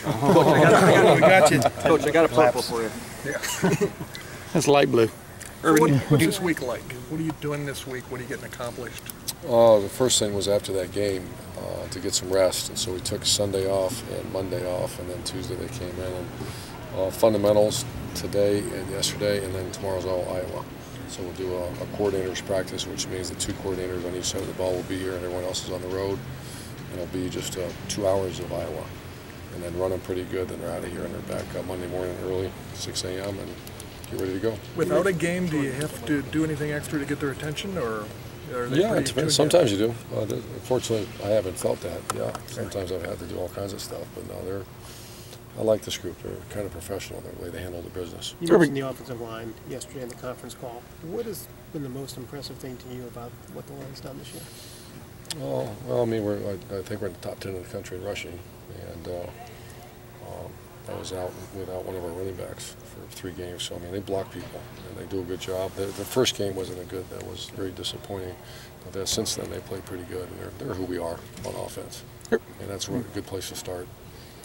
Coach, we got you. Coach, I got a purple for you. Yeah. That's light blue. Urban, what's this week like? What are you doing this week? What are you getting accomplished? The first thing was after that game to get some rest, and so we took Sunday off and Monday off, and then Tuesday they came in. And fundamentals today and yesterday, and then tomorrow's all Iowa. So we'll do a coordinators practice, which means the 2 coordinators on each side of the ball will be here, and everyone else is on the road. And it'll be just 2 hours of Iowa, and then running pretty good. Then they're out of here, and they're back Monday morning early, 6 a.m. and get ready to go. Without a game, do you have to do anything extra to get their attention, or are they it depends. Sometimes you do. Unfortunately, I haven't felt that. Yeah, sometimes I've had to do all kinds of stuff, but no, I like this group. They're kind of professional in the way they handle the business. You mentioned the offensive line yesterday in the conference call. What has been the most impressive thing to you about what the line's done this year? Oh, well, I mean, I think we're in the top 10 in the country in rushing, and I was out without one of our running backs for 3 games. So I mean, they block people and they do a good job. The first game wasn't a good. That was very disappointing. But since then, they played pretty good, and they're who we are on offense, and that's a good place to start.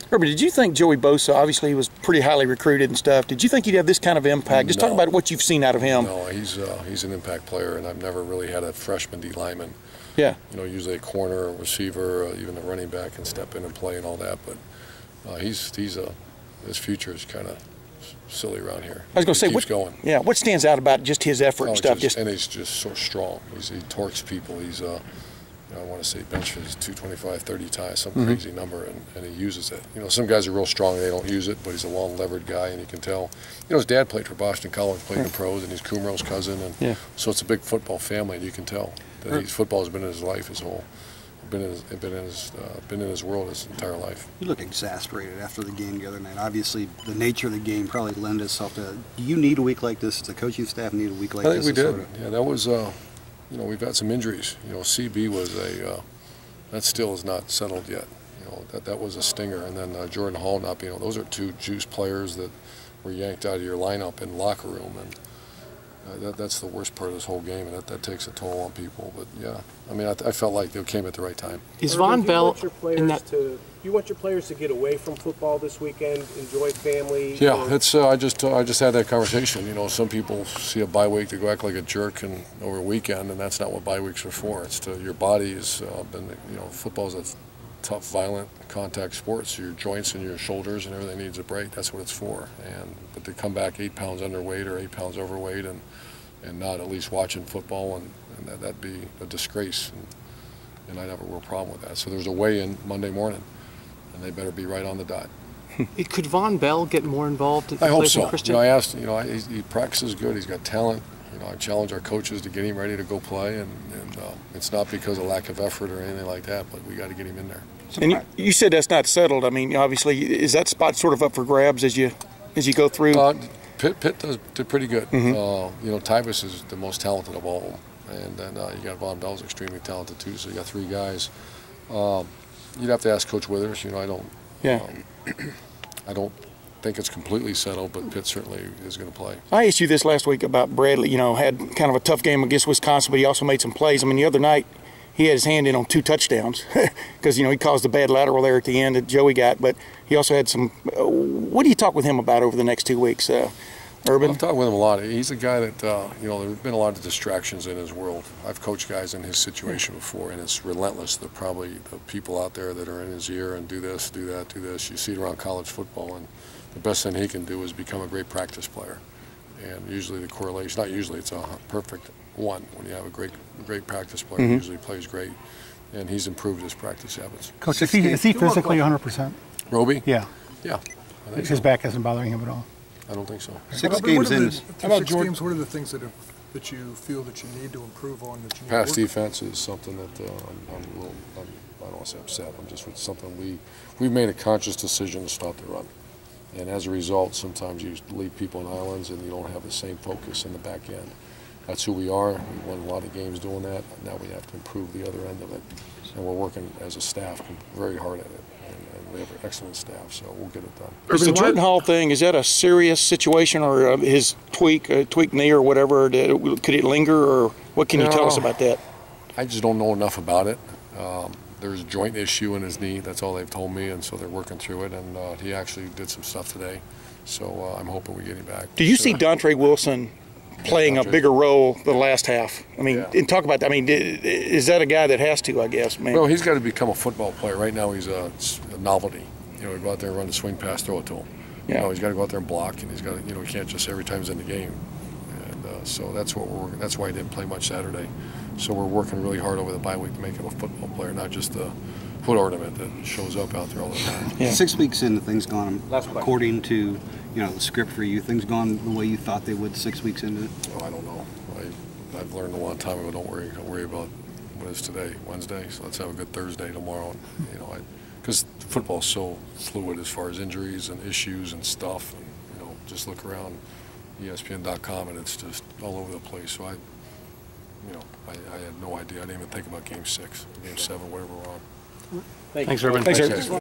Herbert, did you think Joey Bosa, obviously he was pretty highly recruited and stuff, did you think he'd have this kind of impact? Just talk about what you've seen out of him. No, he's an impact player, and I've never really had a freshman D lineman. Yeah. You know, usually a corner, a receiver, even a running back can step in and play and all that, but his future is kind of silly around here. I was going to say, keeps going. Yeah, what stands out about just his effort and stuff? And he's just so strong. He torques people. He's I want to say benches 225, 30 times, some crazy number, and he uses it. You know, some guys are real strong and they don't use it, but he's a long-levered guy, and you can tell. You know, his dad played for Boston College, played in the pros, and he's Kumro's cousin, and so it's a big football family, and you can tell that football has been in his life his whole, been in his world his entire life. You look exasperated after the game the other night. Obviously, the nature of the game probably lends itself to. Do you need a week like this? Does the coaching staff need a week like this? I think we did. Yeah, that was. You know, we've had some injuries. You know, CB was that still is not settled yet. You know, that was a stinger. And then Jordan Hall not being, those are 2 juice players that were yanked out of your lineup in the locker room. And that's the worst part of this whole game, and that takes a toll on people. But yeah, I mean, I felt like they came at the right time. Is Von Bell you want your players to get away from football this weekend, enjoy family? Yeah, it's I just had that conversation. You know, some people see a bye week to go act like a jerk and over a weekend, and that's not what bye weeks are for. It's to your body is football's a tough, violent contact sport. So your joints and your shoulders and everything needs a break. That's what it's for. But to come back 8 pounds underweight or 8 pounds overweight and not at least watching football and that'd be a disgrace. And I'd have a real problem with that. So there's a weigh-in Monday morning, and they better be right on the dot. Could Von Bell get more involved? I hope so. You know, I asked. You know, he practices good. He's got talent. You know, I challenge our coaches to get him ready to go play, and it's not because of lack of effort or anything like that, but we got to get him in there. And you said that's not settled. I mean, obviously, is that spot sort of up for grabs as you go through? Pitt did pretty good. You know, Tyvus is the most talented of all of them. And then you got Von Bell's extremely talented too. So you got 3 guys. You'd have to ask Coach Withers. You know, I don't. Yeah. I don't think it's completely settled, but Pitt certainly is going to play. I asked you this last week about Bradley. You know, had kind of a tough game against Wisconsin, but he also made some plays. I mean, the other night he had his hand in on 2 touchdowns because he caused a bad lateral there at the end that Joey got. But he also had some. What do you talk with him about over the next 2 weeks? Urban? I've talked with him a lot. He's a guy that, there's been a lot of distractions in his world. I've coached guys in his situation before, and it's relentless. They're probably the people out there that are in his ear and do this, do that, do this. You see it around college football, and the best thing he can do is become a great practice player. And usually the correlation, not usually, it's a perfect one. When you have a great practice player, he usually plays great. And he's improved his practice habits. Coach, is he physically 100%? Roby? Yeah. Yeah. His back isn't bothering him at all? I don't think so. 6 games in. How about games? What are the things that you feel that you need to improve on? That you need Pass to work defense is something that I'm a little. I don't want to say upset. I'm just with something we've made a conscious decision to stop the run, and as a result, sometimes you leave people on islands and you don't have the same focus in the back end. That's who we are. We won a lot of games doing that. Now we have to improve the other end of it, and we're working as a staff very hard at it. We have an excellent staff, so we'll get it done. Is the Jordan Hall thing, is that a serious situation, or his tweak knee or whatever, could it linger, or what can you tell us about that? I just don't know enough about it. there's a joint issue in his knee. That's all they've told me, and so they're working through it. And he actually did some stuff today, so I'm hoping we get him back. Do you see Dontre Wilson playing a bigger role the last half? I mean, and talk about that. I mean, is that a guy that has to, I guess, man? Well, he's got to become a football player. Right now he's a novelty. You know, we go out there and run the swing pass, throw it to him. Yeah. You know, he's got to go out there and block, and he's got to, you know, he can't just every time he's in the game. And so that's what we're working. That's why he didn't play much Saturday. So we're working really hard over the bye week to make him a football player, not just a foot ornament that shows up out there all the time. Yeah. 6 weeks into things gone according to the script for you. Things gone the way you thought they would 6 weeks into it. Oh, I don't know. I've learned a long time ago. Don't worry about what is today, Wednesday. So let's have a good Thursday tomorrow. And, you know, because football's so fluid as far as injuries and issues and stuff. And, you know, just look around ESPN.com and it's just all over the place. So I had no idea. I didn't even think about Game 6, Game 7, whatever we're on. Thank you. Thanks, Urban. Thanks, Thanks, Eric.